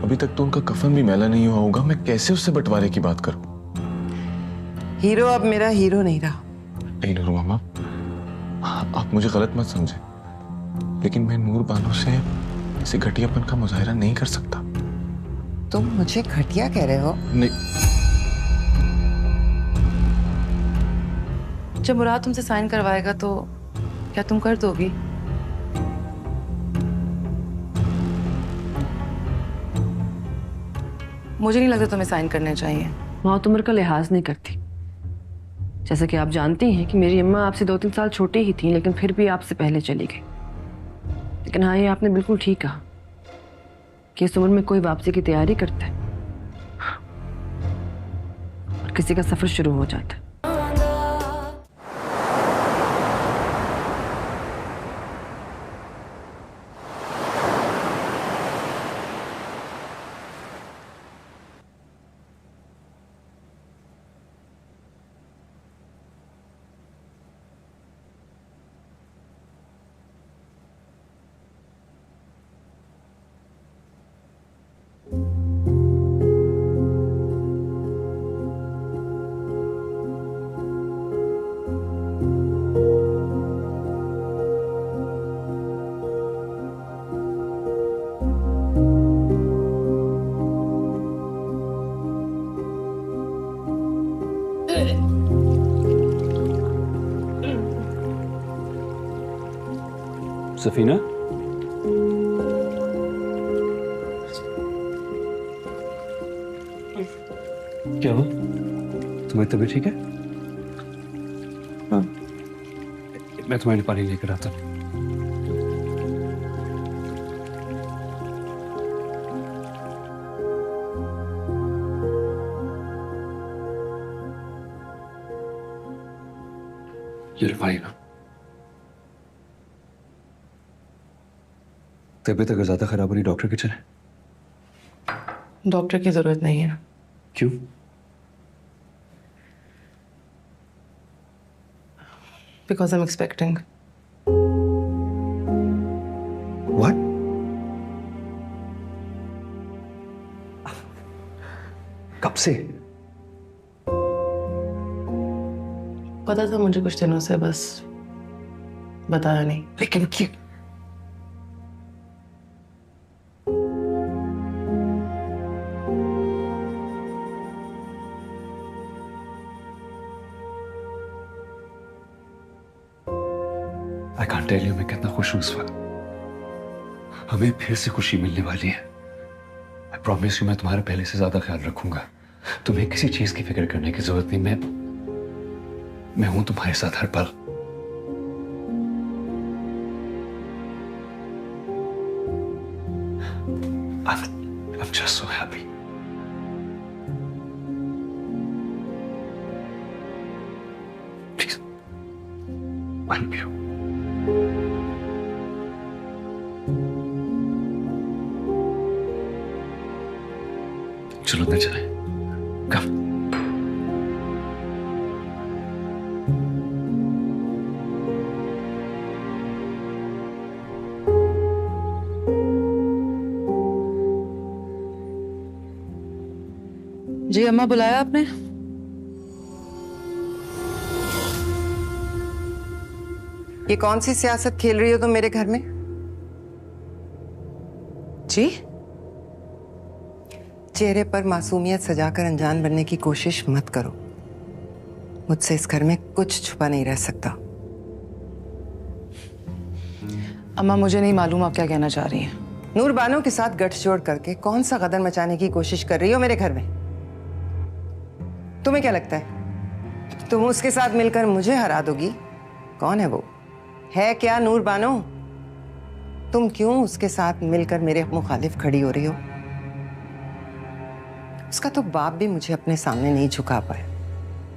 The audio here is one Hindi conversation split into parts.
अभी तक तो उनका कफन भी मैला नहीं हुआ होगा, मैं कैसे उससे बंटवारे की बात करूं? हीरो अब मेरा हीरो नहीं रहा। नहीं नूर मामा, आप मुझे गलत मत समझे, लेकिन मैं नूर बानो से ऐसे घटियापन का मुजाहिरा नहीं कर सकता। तुम मुझे घटिया कह रहे हो? नहीं। जब मुराद तुमसे साइन करवाएगा तो क्या तुम कर दोगी? मुझे नहीं लगता तुम्हें साइन करने चाहिए। मौत उम्र का लिहाज नहीं करती। जैसे कि आप जानती हैं कि मेरी अम्मा आपसे 2-3 साल छोटी ही थी, लेकिन फिर भी आपसे पहले चली गई। लेकिन हाँ, ये आपने बिल्कुल ठीक कहा कि इस उम्र में कोई वापसी की तैयारी करता है और किसी का सफर शुरू हो जाता है। सफीना, क्या हुआ? तुम्हारी तबीयत ठीक है? हाँ। मैं तुम्हारे लिए पानी लेकर आता हूँ। ये पानी ना। तबीयत अगर ज्यादा खराब हो रही, डॉक्टर के चले? डॉक्टर की जरूरत नहीं है। क्यों? Because I am expecting. What? कब से? पता था मुझे कुछ दिनों से, बस बताया नहीं। लेकिन क्यों? I can't tell you मैं कितना खुश हूं इस वक्त। हमें फिर से खुशी मिलने वाली है। I promise you मैं तुम्हारा पहले से ज्यादा ख्याल रखूंगा। तुम्हें किसी चीज की फिक्र करने की जरूरत नहीं। मैं हूं तुम्हारे साथ हर पल। I'm just so happy. Please, पानी पियो। चलो अंदर चलें। Come. जी अम्मा, बुलाया आपने? ये कौन सी सियासत खेल रही हो तुम मेरे घर में? जी? चेहरे पर मासूमियत सजाकर अनजान बनने की कोशिश मत करो। मुझसे इस घर में कुछ छुपा नहीं रह सकता। अम्मा, मुझे नहीं मालूम आप क्या कहना चाह रही हैं। नूर बानो के साथ गठजोड़ करके कौन सा गदर मचाने की कोशिश कर रही हो मेरे घर में? तुम्हें क्या लगता है तुम उसके साथ मिलकर मुझे हरा दोगी? कौन है वो? है क्या नूर बानो? तुम क्यों उसके साथ मिलकर मेरे मुखालिफ खड़ी हो रही हो? उसका तो बाप भी मुझे अपने सामने नहीं झुका पाया।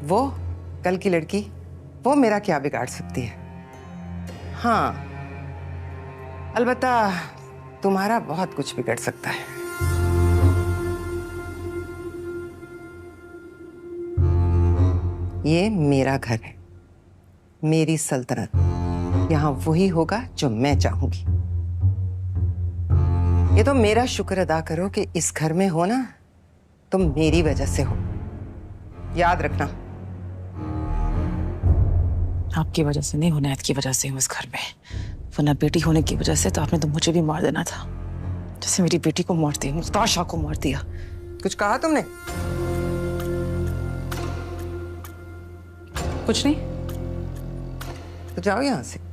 वो कल की लड़की, वो मेरा क्या बिगाड़ सकती है? हाँ, अलबत्ता तुम्हारा बहुत कुछ बिगड़ सकता है। ये मेरा घर है, मेरी सल्तनत। यहां वही होगा जो मैं चाहूंगी। ये तो मेरा शुक्र अदा करो कि इस घर में हो ना, तुम मेरी वजह से हो, याद रखना। आपकी वजह से नहीं, हुनैत की वजह से हूँ इस घर में। वरना बेटी होने की वजह से तो आपने तो मुझे भी मार देना था, जैसे मेरी बेटी को मार दिया, मुफ्तार को मार दिया। कुछ कहा तुमने? कुछ नहीं। तो जाओ यहां से।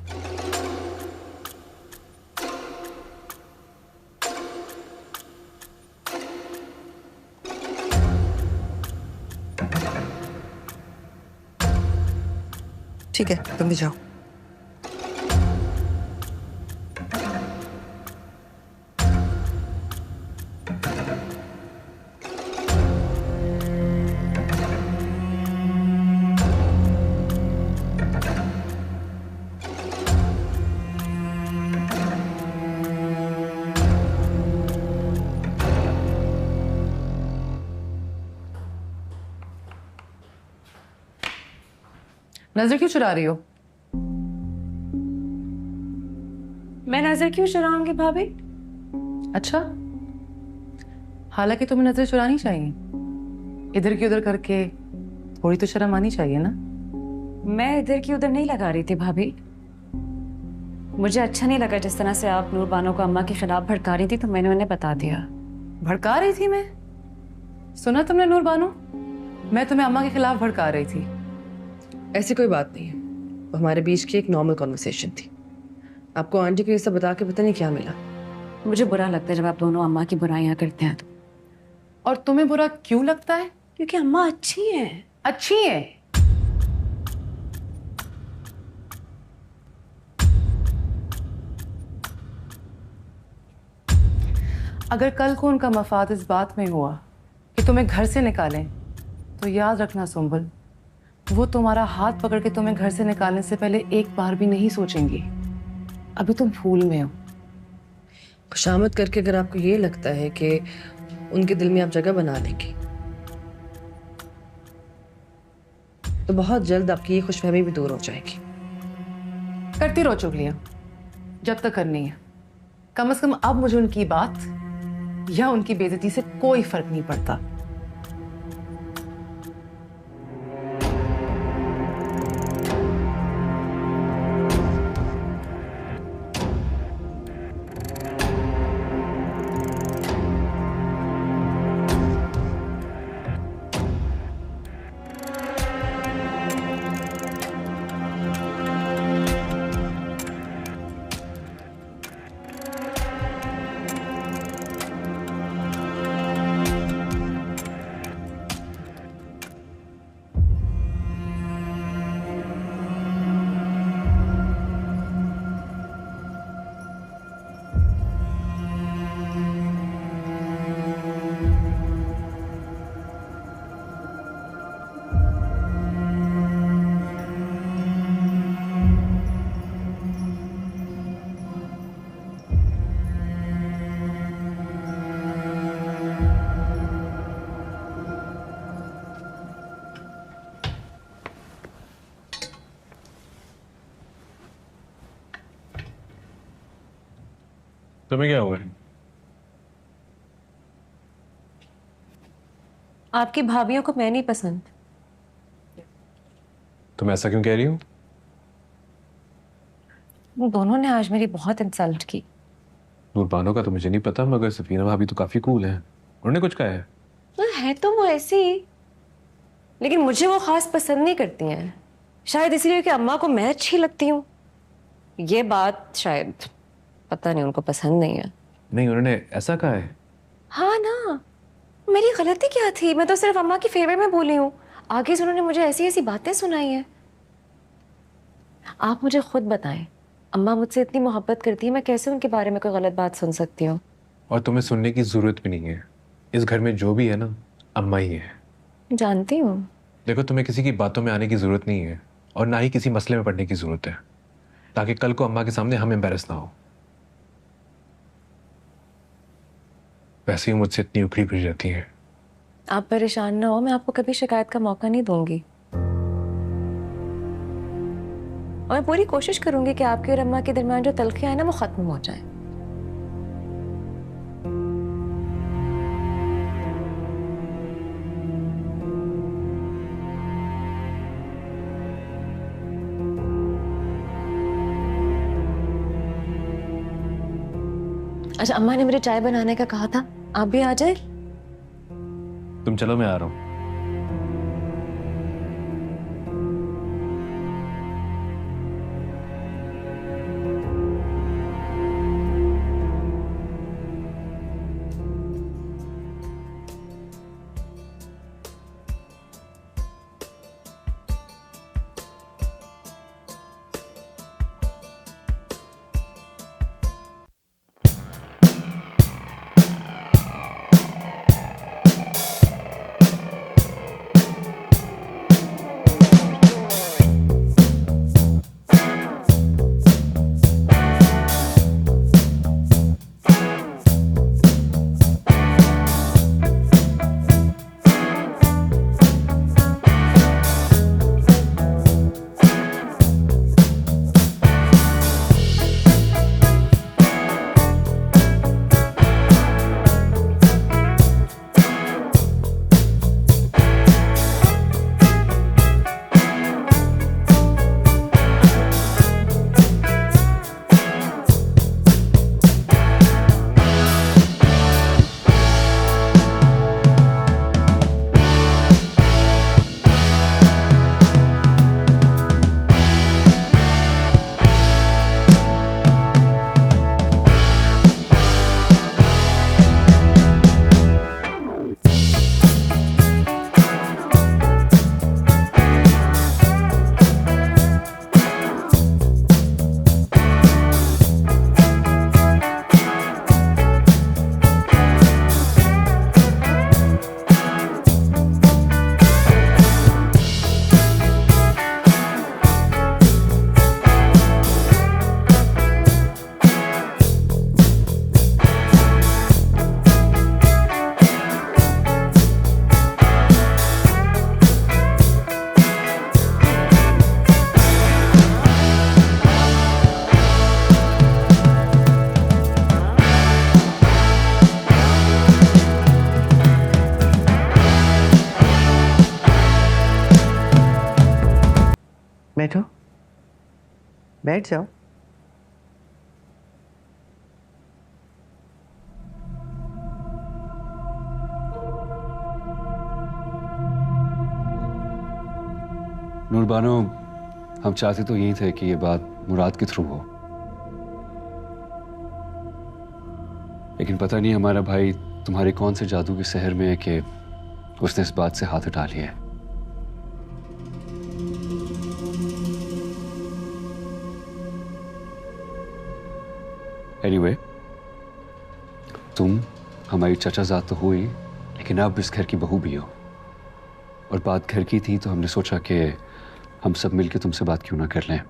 ठीक है, तुम भी जाओ। नजर क्यों चुरा रही हो? मैं नजर क्यों चुराऊंगी भाभी? अच्छा, हालांकि तुम्हें नजर चुरानी चाहिए। इधर की उधर करके थोड़ी तो शर्म आनी चाहिए ना। मैं इधर की उधर नहीं लगा रही थी भाभी। मुझे अच्छा नहीं लगा जिस तरह से आप नूर बानो को अम्मा के खिलाफ भड़का रही थी, तो मैंने उन्हें बता दिया। भड़का रही थी मैं? सुना तुमने नूर बानो? मैं तुम्हें अम्मा के खिलाफ भड़का रही थी? ऐसी कोई बात नहीं है, वो हमारे बीच की एक नॉर्मल कॉन्वर्सेशन थी। आपको आंटी को ये सब बता के पता नहीं क्या मिला। मुझे बुरा लगता है जब आप दोनों अम्मा की बुराइयां करते हैं तो। और तुम्हें बुरा क्यों लगता है? क्योंकि अम्मा अच्छी हैं। अच्छी है? अगर कल को उनका मफाद इस बात में हुआ कि तुम्हें घर से निकालें, तो याद रखना सुंबल, वो तुम्हारा हाथ पकड़ के तुम्हें घर से निकालने से पहले एक बार भी नहीं सोचेंगी। अभी तुम फूल में हो। खुशामद करके अगर आपको ये लगता है कि उनके दिल में आप जगह बना लेंगे, तो बहुत जल्द आपकी ये खुशफहमी भी दूर हो जाएगी। करती रहो चुगलियां जब तक करनी है। कम से कम अब मुझे उनकी बात या उनकी बेइज्जती से कोई फर्क नहीं पड़ता। तुम्हें क्या हुआ? आपकी भाभीियों को मैं नहीं पसंद। तुम ऐसा क्यों कह रही हो? उन दोनों ने आज मेरी बहुत इंसल्ट की। नूरबानो का तो मुझे नहीं पता, मगर सफीना भाभी तो काफी कूल है। उन्होंने कुछ कहा है? है तो वो ऐसी ही, लेकिन मुझे वो खास पसंद नहीं करती हैं। शायद इसलिए कि अम्मा को मैं अच्छी लगती हूँ। ये बात शायद पता नहीं उनको पसंद नहीं है। नहीं, उन्होंने ऐसा कहा है? हाँ ना, मेरी गलती क्या थी? मैं तो सिर्फ अम्मा के फेवर में बोली हूँ। आगे से उन्होंने मुझे ऐसी ऐसी बातें सुनाई हैं। आप मुझे खुद बताएं, अम्मा मुझसे इतनी मोहब्बत करती है, मैं कैसे उनके बारे में कोई गलत बात सुन सकती हूँ? और तुम्हें सुनने की जरूरत भी नहीं है। इस घर में जो भी है ना, अम्मा ही है। जानती हूँ। देखो, तुम्हें किसी की बातों में आने की जरूरत नहीं है, और ना ही किसी मसले में पड़ने की जरूरत है, ताकि कल को अम्मा के सामने हम एम्बेरस ना हो। वैसे ही मुझसे इतनी उखड़ी फिर जाती हैं। आप परेशान ना हो, मैं आपको कभी शिकायत का मौका नहीं दूंगी। और मैं पूरी कोशिश करूंगी कि आपके और अम्मा के दरमियान जो तलखियां हैं ना, वो खत्म हो जाए। अच्छा, अम्मा ने मेरे चाय बनाने का कहा था, आप भी आ जाए। तुम चलो, मैं आ रहा हूँ। बैठो, बैठ जाओ। नूरबानो, हम चाहते तो यही थे कि ये बात मुराद के थ्रू हो, लेकिन पता नहीं हमारा भाई तुम्हारे कौन से जादू के सहर में है कि उसने इस बात से हाथ हटा लिया है। एनीवे, तुम हमारी चचाजाद तो हुई, लेकिन अब इस घर की बहू भी हो, और बात घर की थी तो हमने सोचा कि हम सब मिलकर तुमसे बात क्यों ना कर लें।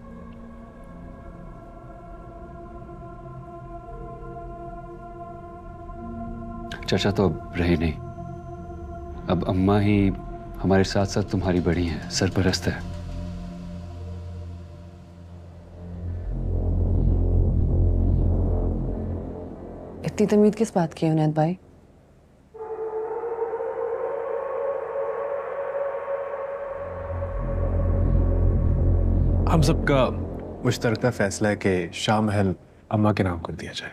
चाचा तो अब रहे नहीं, अब अम्मा ही हमारे साथ साथ तुम्हारी बड़ी हैं, सरपरस्त है। इतनी तमीद किस बात की है उनैद भाई? हम सबका मुश्तरका फैसला है कि शाह महल अम्मा के नाम कर दिया जाए।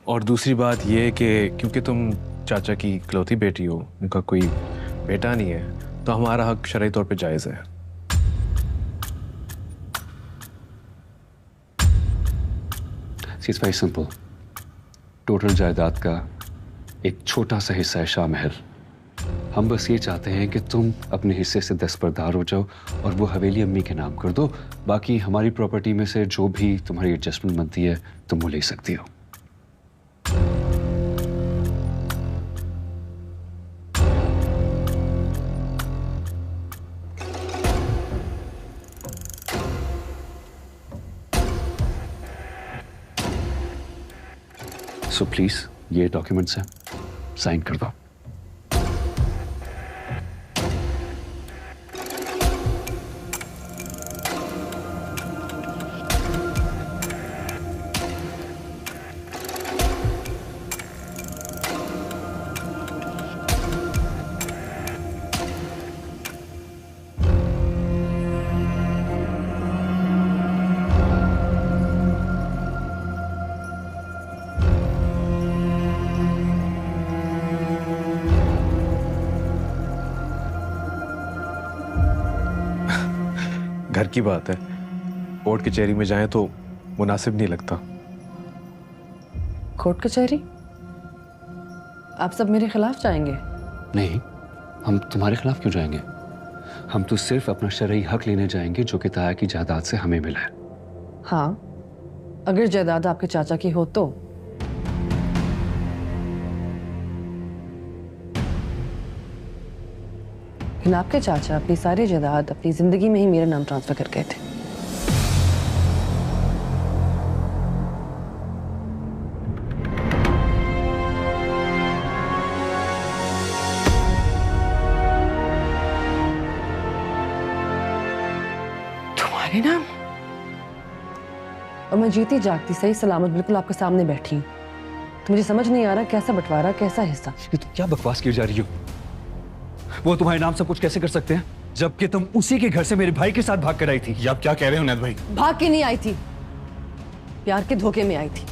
और दूसरी बात यह कि क्योंकि तुम चाचा की इकलौती बेटी हो, उनका कोई बेटा नहीं है, तो हमारा हक शरई तौर पे जायज़ है। It's very simple. टोटल जायदाद का एक छोटा सा हिस्सा है शाह महल। हम बस ये चाहते हैं कि तुम अपने हिस्से से दस्तबरदार हो जाओ और वो हवेली अम्मी के नाम कर दो। बाकी हमारी प्रॉपर्टी में से जो भी तुम्हारी एडजस्टमेंट बनती है तुम वो ले सकती हो। सो प्लीज ये डॉक्यूमेंट्स हैं, साइन कर दो। घर की बात है, कोर्ट कचहरी में जाएं तो मुनासिब नहीं लगता। कोर्ट कचहरी? आप सब मेरे खिलाफ जाएंगे? नहीं, हम तुम्हारे खिलाफ क्यों जाएंगे? हम तो सिर्फ अपना शरई हक लेने जाएंगे जो कि ताया की जायदाद से हमें मिला है। हाँ, अगर जायदाद आपके चाचा की हो तो। लेकिन आपके चाचा अपनी सारी जायदाद अपनी जिंदगी में ही मेरे नाम ट्रांसफर कर गए थे। तुम्हारे नाम? और मैं जीती जागती सही सलामत बिल्कुल आपके सामने बैठी हूँ, तो मुझे समझ नहीं आ रहा कैसा बंटवारा, कैसा हिस्सा। ये तुम क्या बकवास की जा रही हो? वो तुम्हारे नाम सब कुछ कैसे कर सकते हैं जबकि तुम उसी के घर से मेरे भाई के साथ भाग कर आई थी? ये आप क्या कह रहे हो नैत भाई? भाग के नहीं आई थी, प्यार के धोखे में आई थी।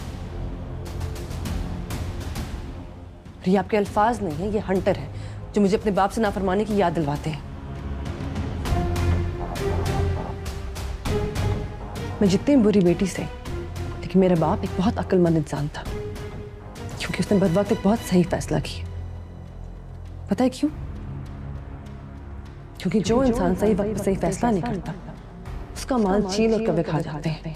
ये आपके अल्फाज नहीं है, ये हंटर है जो मुझे अपने बाप से नाफरमानी की याद दिलवाते हैं। मैं जितनी बुरी बेटी से, लेकिन मेरा बाप एक बहुत अक्लमंद इंसान था, क्योंकि उसने बदवक्त एक बहुत सही फैसला किया। पता है क्यों? क्योंकि जो इंसान सही वक्त पर सही फैसला नहीं करता, उसका माल चील और कौवे खा जाते हैं।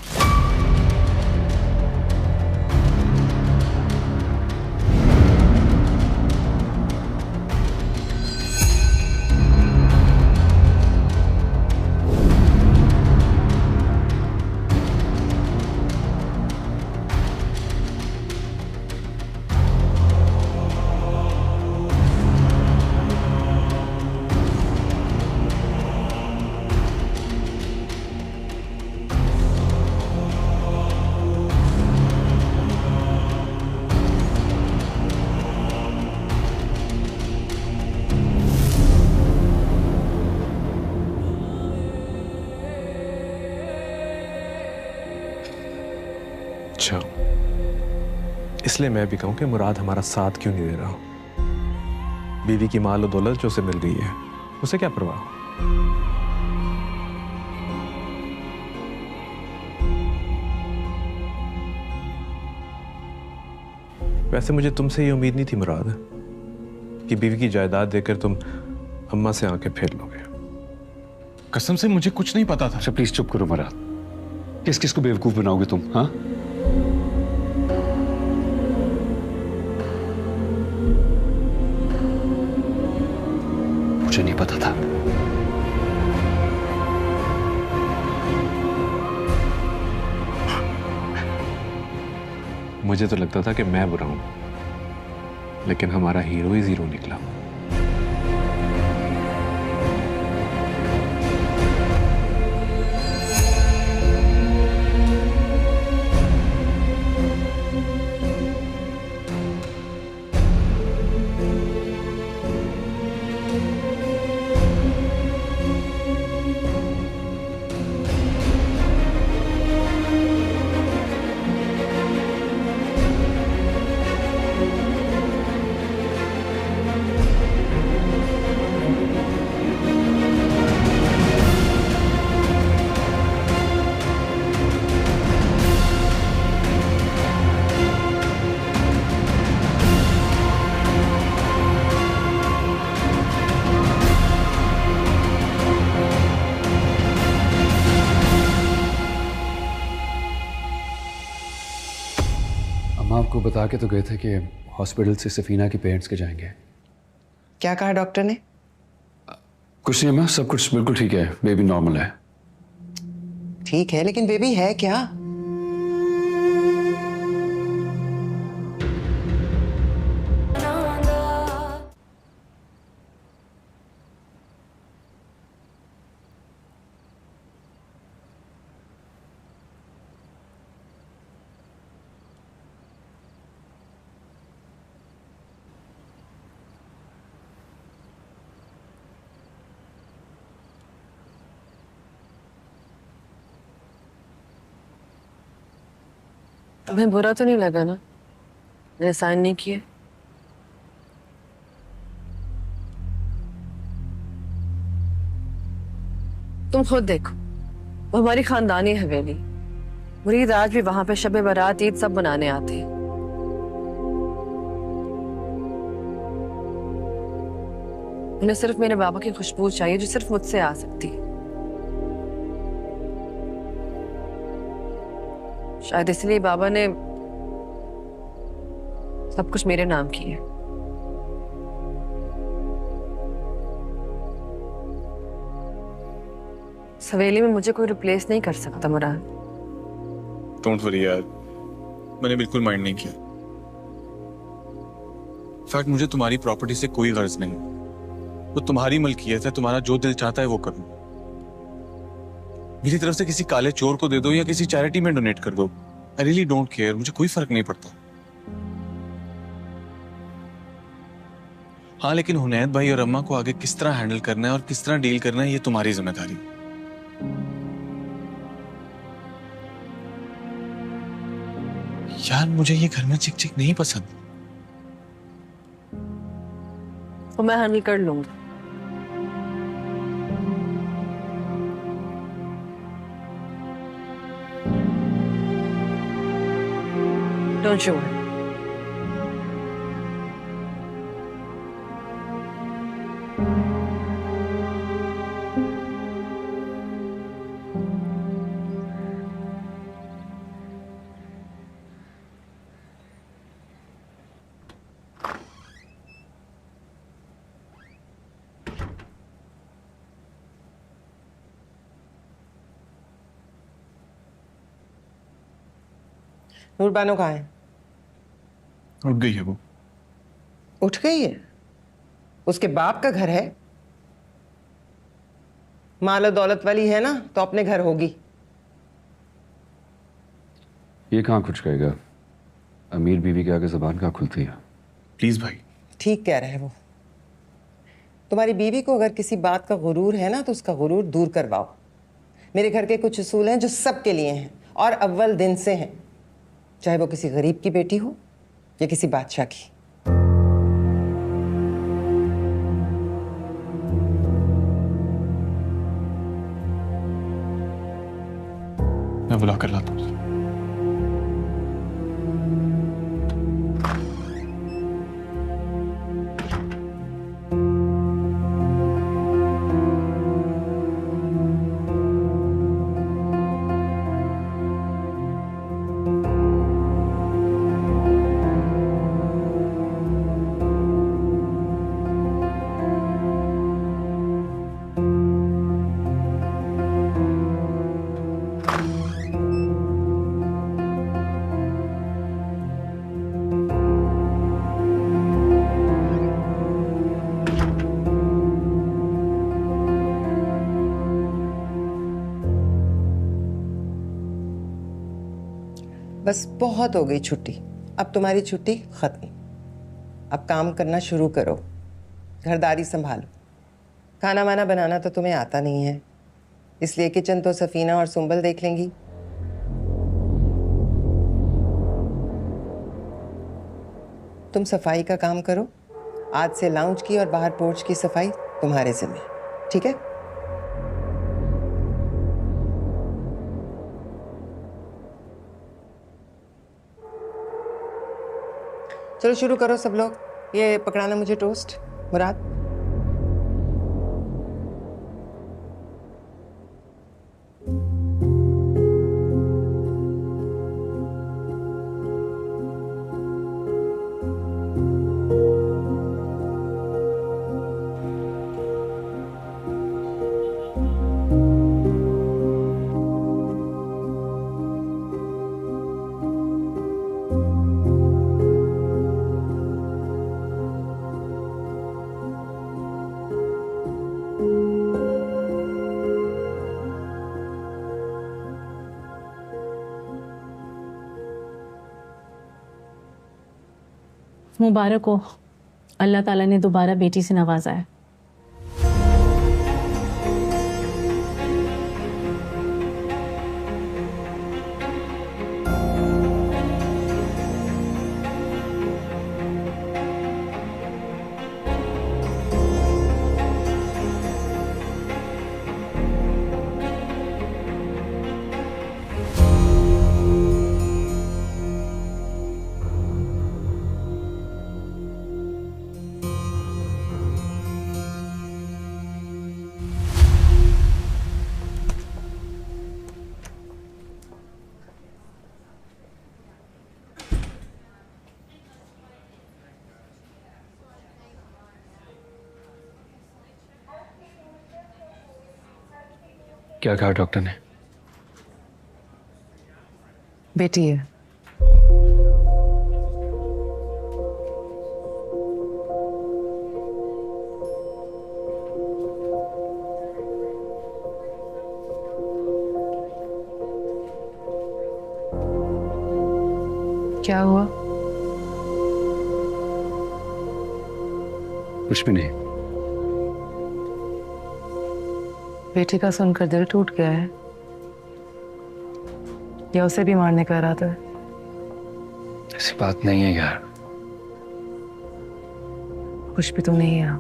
अच्छा, इसलिए मैं भी कहूं कि मुराद हमारा साथ क्यों नहीं दे रहा? बीवी की माल और दौलत जो उसे मिल रही है, उसे क्या परवाह? वैसे मुझे तुमसे ये उम्मीद नहीं थी मुराद, कि बीवी की जायदाद देकर तुम अम्मा से आंखें फेर लोगे। कसम से मुझे कुछ नहीं पता था। अच्छा प्लीज चुप करो मुराद, किस किस को बेवकूफ बनाओगे तुम? हाँ, मुझे नहीं पता था। मुझे तो लगता था कि मैं बुरा हूं, लेकिन हमारा हीरो ही जीरो निकला। आपको बता के तो गए थे कि हॉस्पिटल से सफीना के पेरेंट्स के जाएंगे। क्या कहा डॉक्टर ने? कुछ नहीं अम्मा, सब कुछ बिल्कुल ठीक है, बेबी नॉर्मल है। ठीक है, लेकिन बेबी है क्या? तुम्हें बुरा तो नहीं लगा ना मैंने साइन नहीं किए? तुम खुद देखो, वो हमारी खानदानी हवेली। मुरीद आज भी वहां पे शब बारात ईद सब मनाने आते हैं। उन्हें सिर्फ मेरे बाबा की खुशबू चाहिए जो सिर्फ मुझसे आ सकती है। शायद इसलिए बाबा ने सब कुछ मेरे नाम किया। इस हवेली में मुझे कोई रिप्लेस नहीं कर सकता मुराद। डोंट वरी यार, मैंने बिल्कुल माइंड नहीं किया। इनफैक्ट मुझे तुम्हारी प्रॉपर्टी से कोई गर्ज नहीं, वो तुम्हारी मलकियत है, तुम्हारा जो दिल चाहता है वो करो। मेरी तरफ से किसी काले चोर को दे दो या किसी चैरिटी में डोनेट कर दो, आई रियली डोंट केयर, मुझे कोई फर्क नहीं पड़ता। हाँ, लेकिन हुनैद भाई और अम्मा को आगे किस तरह हैंडल करना है और किस तरह डील करना है ये तुम्हारी जिम्मेदारी। यार मुझे ये घर में चिक चिक नहीं पसंद। वो मैं हैंडल कर लूंगी। Don't you worry. Noor Bano कहाँ है? उठ गई है वो। उठ गई है? उसके बाप का घर है, माल और दौलत वाली है ना, तो अपने घर होगी। ये कहाँ कुछ कहेगा? अमीर बीवी के आगे जुबान कहाँ खुलती है? प्लीज भाई। ठीक कह रहे हैं वो। तुम्हारी बीवी को अगर किसी बात का गुरूर है ना तो उसका गुरूर दूर करवाओ। मेरे घर के कुछ उसूल हैं जो सबके लिए हैं और अव्वल दिन से हैं, चाहे वो किसी गरीब की बेटी हो या किसी बादशाह की। मैं बुला कर लाता हूँ। बस बहुत हो गई छुट्टी, अब तुम्हारी छुट्टी खत्म। अब काम करना शुरू करो, घरदारी संभालो। खाना वाना बनाना तो तुम्हें आता नहीं है, इसलिए किचन तो सफीना और सुंबल देख लेंगी। तुम सफाई का काम करो, आज से लाउंज की और बाहर पोर्च की सफाई तुम्हारे जिम्मे, ठीक है? चलो शुरू करो सब लोग। ये पकड़ाना मुझे टोस्ट, मुराद। मुबारक हो, अल्लाह ताला ने दोबारा बेटी से नवाजा है। क्या कहा डॉक्टर ने? बेटी है। क्या हुआ? कुछ भी नहीं। बेटी का सुनकर दिल टूट गया है या उसे भी मारने का इरादा है? ऐसी बात नहीं है यार। कुछ भी तो नहीं है।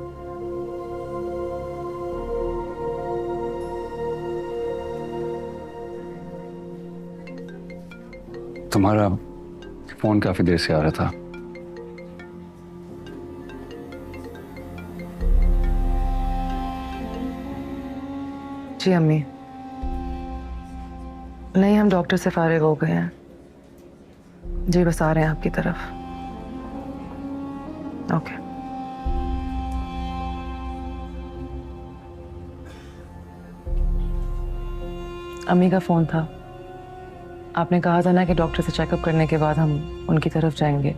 तुम्हारा फोन काफी देर से आ रहा था। जी अम्मी, नहीं हम डॉक्टर से फारिग हो गए हैं। जी बस आ रहे हैं आपकी तरफ। ओके। अम्मी का फोन था। आपने कहा था ना कि डॉक्टर से चेकअप करने के बाद हम उनकी तरफ जाएंगे।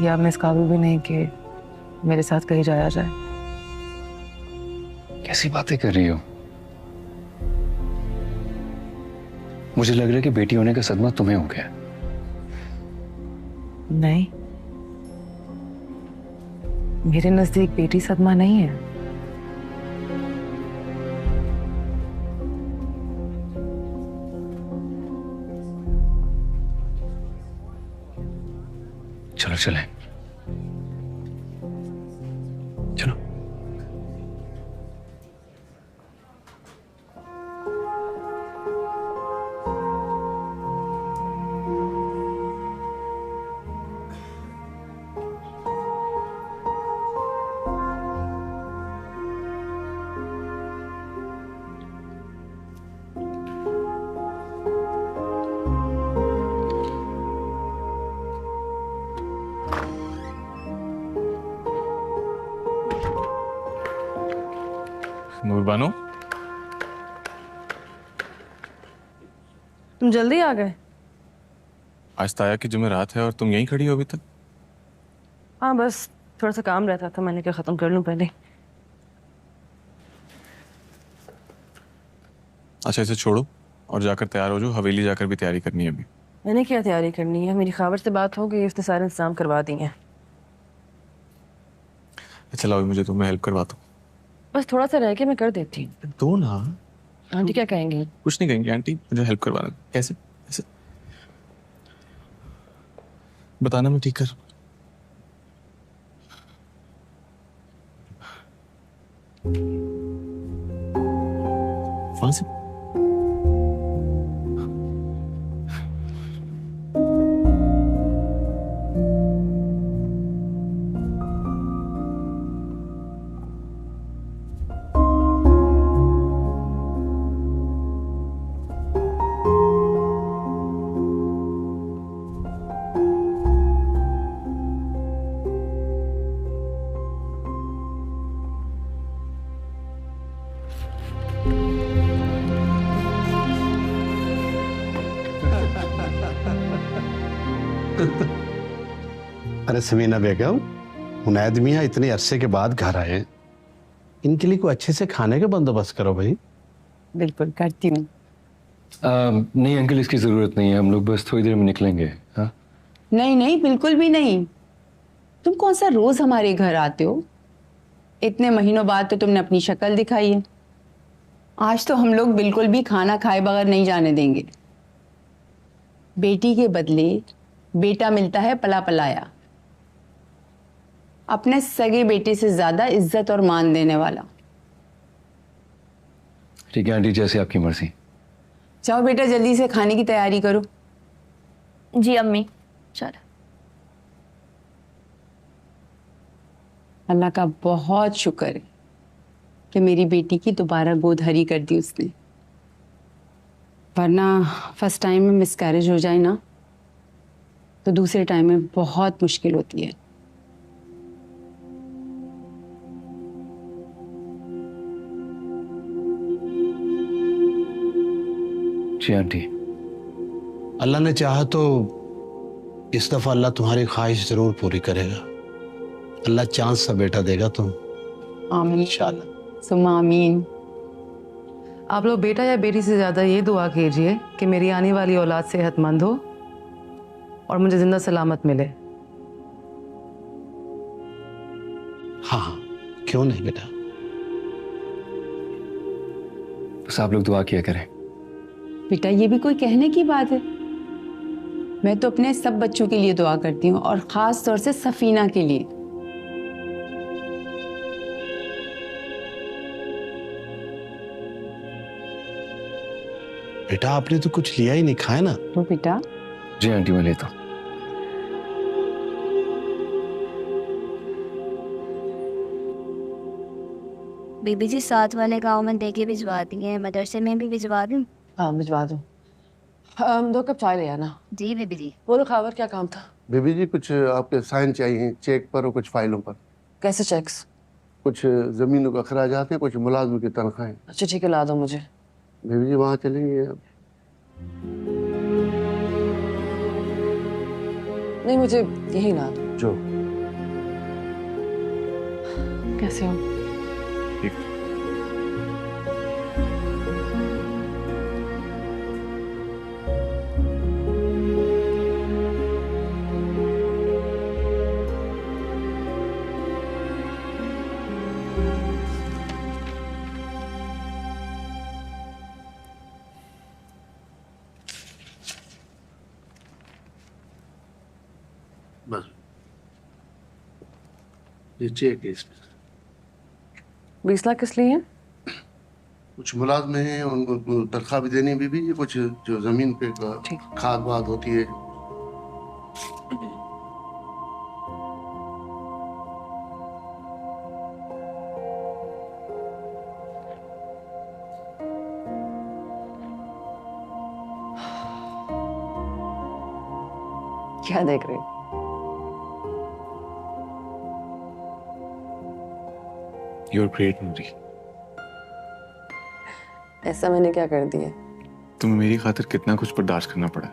या मैं इस काबिल भी नहीं कि मेरे साथ कहीं जाया जाए। कैसी बातें कर रही हो? मुझे लग रहा है कि बेटी होने का सदमा तुम्हें हो गया। नहीं, मेरे नजदीक बेटी सदमा नहीं है। चलो चलें। चलो। नूरबानो, तुम जल्दी आ गए? आज ताया की जुमेरात है और तुम यहीं खड़ी हो अभी तक? हाँ बस थोड़ा सा काम रहता था, मैंने कहा खत्म कर लूं पहले। अच्छा इसे छोड़ो और जाकर तैयार हो जाओ, हवेली जाकर भी तैयारी करनी है अभी। मैंने क्या तैयारी करनी है? मेरी खावर से बात हो गई, उसने सारे इंतजाम करवा दिए हैं। चलो अभी मुझे तुम्हें हेल्प करवाता हूँ। बस थोड़ा सा रह के मैं कर देती हूँ। दो ना। आंटी क्या कहेंगी? कुछ नहीं कहेंगे आंटी, मुझे हेल्प करवाना। कैसे कैसे बताना, मैं ठीक कर। वहां से अरे समीना बेगम, उनैद मियाँ इतने अरसे के बाद घर आए, इनके लिए कोई अच्छे से खाने का बंदोबस्त करो भाई। बिल्कुल करती हूँ। नहीं अंकल, इसकी जरूरत नहीं है, हम लोग बस थोड़ी देर में निकलेंगे। हाँ नहीं नहीं, बिल्कुल भी नहीं। तुम कौन सा रोज हमारे घर आते हो? इतने महीनों बाद तो तुमने अपनी शक्ल दिखाई है। आज तो हम लोग बिल्कुल भी खाना खाए बगैर नहीं जाने देंगे। बेटी के बदले बेटा मिलता है पला पलाया, अपने सगे बेटे से ज्यादा इज्जत और मान देने वाला। ठीक है आंटी, जैसे आपकी मर्जी। जाओ बेटा, जल्दी से खाने की तैयारी करो। जी अम्मी। चलो। अल्लाह का बहुत शुक्र है कि मेरी बेटी की दोबारा गोद हरी कर दी उसने, वरना फर्स्ट टाइम में मिसकैरेज हो जाए ना तो दूसरे टाइम में बहुत मुश्किल होती है। जी आंटी। अल्लाह ने चाहा तो इस दफा अल्लाह तुम्हारी ख्वाहिश जरूर पूरी करेगा। अल्लाह चांद सा बेटा देगा तुम। आमीन इंशाल्लाह, सुम्मा आमीन। आप लोग बेटा या बेटी से ज़्यादा ये दुआ कीजिए कि मेरी आने वाली औलाद सेहतमंद हो और मुझे जिंदा सलामत मिले। हाँ, क्यों नहीं बेटा। बस आप लोग दुआ किया करें। बेटा ये भी कोई कहने की बात है? मैं तो अपने सब बच्चों के लिए दुआ करती हूँ और खास तौर से सफीना के लिए। बेटा आपने तो कुछ लिया ही नहीं, खाया ना। तो बेटा जी आंटी मैं लेता हूँ। बीबी जी साथ वाले गांव में देके भिजवा दिए, मदरसे में भी भिजवा दूं? हाँ भिजवा दो। 2 कप चाय ले आना। जी बीबी जी। बोलो खावर, क्या काम था? बीबी जी कुछ आपके साइन चाहिए, चेक पर और कुछ फाइलों पर। कैसे चेक्स? कुछ जमीनों का अखराजात हैं, कुछ मुलाजमों की तनख्वाहें। अच्छा ठीक है, ला दो मुझे। बीबी जी वहाँ चलेंगे अब? नहीं मुझे यही ला दो। जो कैसे हो? बस ये चेक है इसमें। 20 लाख किस लिए है? कुछ मुलाजमे हैं, उनको तनख्वाह भी देनी है बीबी जी। कुछ जो जमीन पे खाद वाद होती है। क्या देख रहे हो? You're great, नूरी। ऐसा मैंने क्या कर दिया? तुम्हें मेरी खातिर कितना कुछ बर्दाश्त करना पड़ा।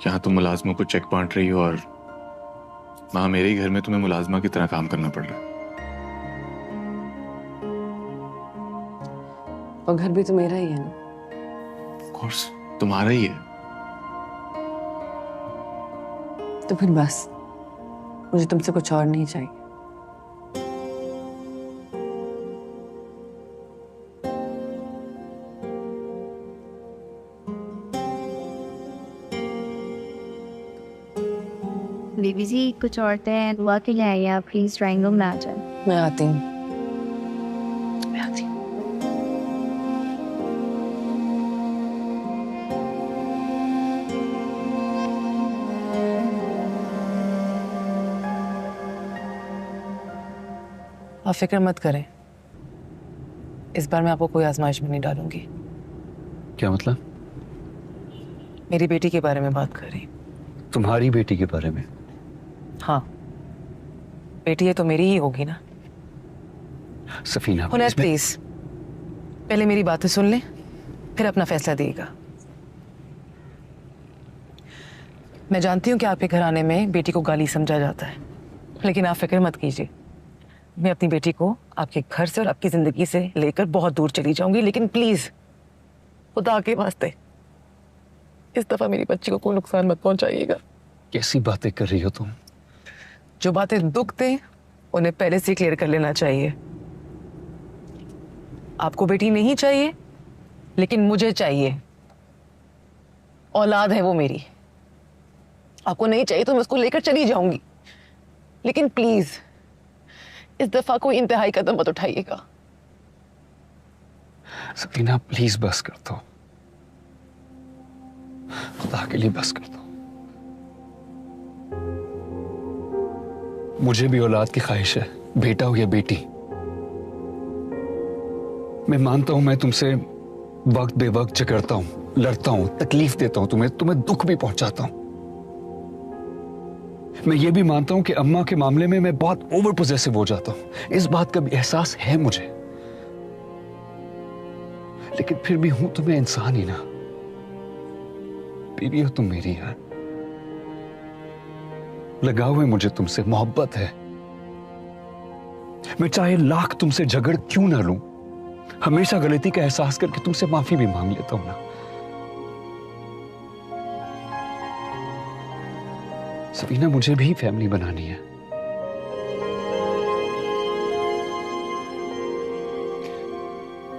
यहाँ तुम मुलाजमों को चेक बांट रही हो और वहां मेरे ही घर में तुम्हें मुलाजमा की तरह काम करना पड़ रहा है। और घर भी तो मेरा ही है ना। Of course, तुम्हारा ही है। तो फिर बस मुझे तुमसे कुछ और नहीं चाहिए। बीबी जी कुछ औरतें हैं, दुआ के लिए आइए आप, प्लीज ड्राइंग रूम में आ जाए। मैं आती हूँ। मैं आती हूँ। आप फिक्र मत करें, इस बार मैं आपको कोई आजमाइश में नहीं डालूंगी। क्या मतलब? मेरी बेटी के बारे में बात कर रही। तुम्हारी बेटी के बारे में? हाँ, बेटी है तो मेरी ही होगी ना। सफीना हुनैद प्लीज पहले मेरी बातें सुन ले, फिर अपना फैसला दिएगा। मैं जानती हूँ कि आपके घराने में बेटी को गाली समझा जाता है, लेकिन आप फिक्र मत कीजिए। मैं अपनी बेटी को आपके घर से और आपकी जिंदगी से लेकर बहुत दूर चली जाऊंगी, लेकिन प्लीज खुदा के वास्ते इस दफा मेरी बच्ची को कोई नुकसान मत पहुंचाइएगा। कैसी बातें कर रही हो तुम? जो बातें दुख दें उन्हें पहले से क्लियर कर लेना चाहिए। आपको बेटी नहीं चाहिए, लेकिन मुझे चाहिए। औलाद है वो मेरी। आपको नहीं चाहिए तो मैं उसको लेकर चली जाऊंगी, लेकिन प्लीज इस दफा कोई इंतहाई कदम मत उठाइएगा। सफीना प्लीज बस कर दो, खुदा के लिए बस कर दो। मुझे भी औलाद की ख्वाहिश है, बेटा हो या बेटी। मैं मानता हूं मैं तुमसे वक्त बे वक्त झगड़ता हूं, लड़ता हूं, तकलीफ देता हूं, तुम्हें दुख भी पहुंचाता हूं। मैं ये भी मानता हूं कि अम्मा के मामले में मैं बहुत ओवर पोजेसिव हो जाता हूं। इस बात का भी एहसास है मुझे, लेकिन फिर भी हूं तो मैं इंसान ही ना। बीवी हो तुम मेरी यार, लगाव है मुझे तुमसे, मोहब्बत है। मैं चाहे लाख तुमसे झगड़ क्यों ना लूं, हमेशा गलती का एहसास करके तुमसे माफी भी मांग लेता हूं ना। सफीना, मुझे भी फैमिली बनानी है।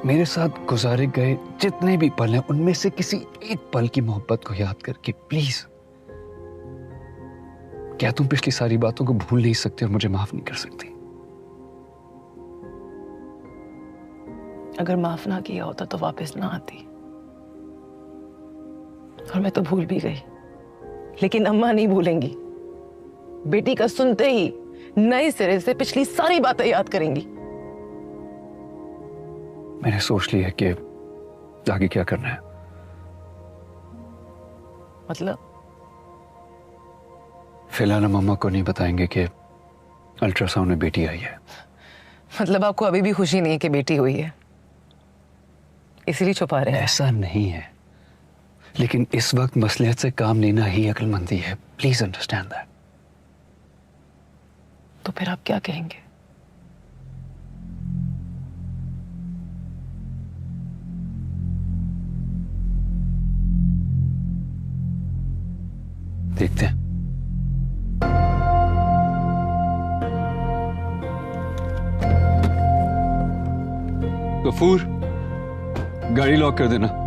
मेरे साथ गुजारे गए जितने भी पल हैं उनमें से किसी एक पल की मोहब्बत को याद करके प्लीज, क्या तुम पिछली सारी बातों को भूल नहीं सकते और मुझे माफ नहीं कर सकती? अगर माफ ना किया होता तो वापस ना आती, और मैं तो भूल भी गई। लेकिन अम्मा नहीं भूलेंगी। बेटी का सुनते ही नए सिरे से पिछली सारी बातें याद करेंगी। मैंने सोच लिया कि आगे क्या करना है। मतलब फिलहाल हम अम्मा को नहीं बताएंगे कि अल्ट्रासाउंड में बेटी आई है। मतलब आपको अभी भी खुशी नहीं है कि बेटी हुई है, इसीलिए छुपा रहे हैं? ऐसा नहीं है, लेकिन इस वक्त मसलियत से काम लेना ही अक्लमंदी है। Please understand that. तो फिर आप क्या कहेंगे? देखते हैं। गफूर, गाड़ी लॉक कर देना।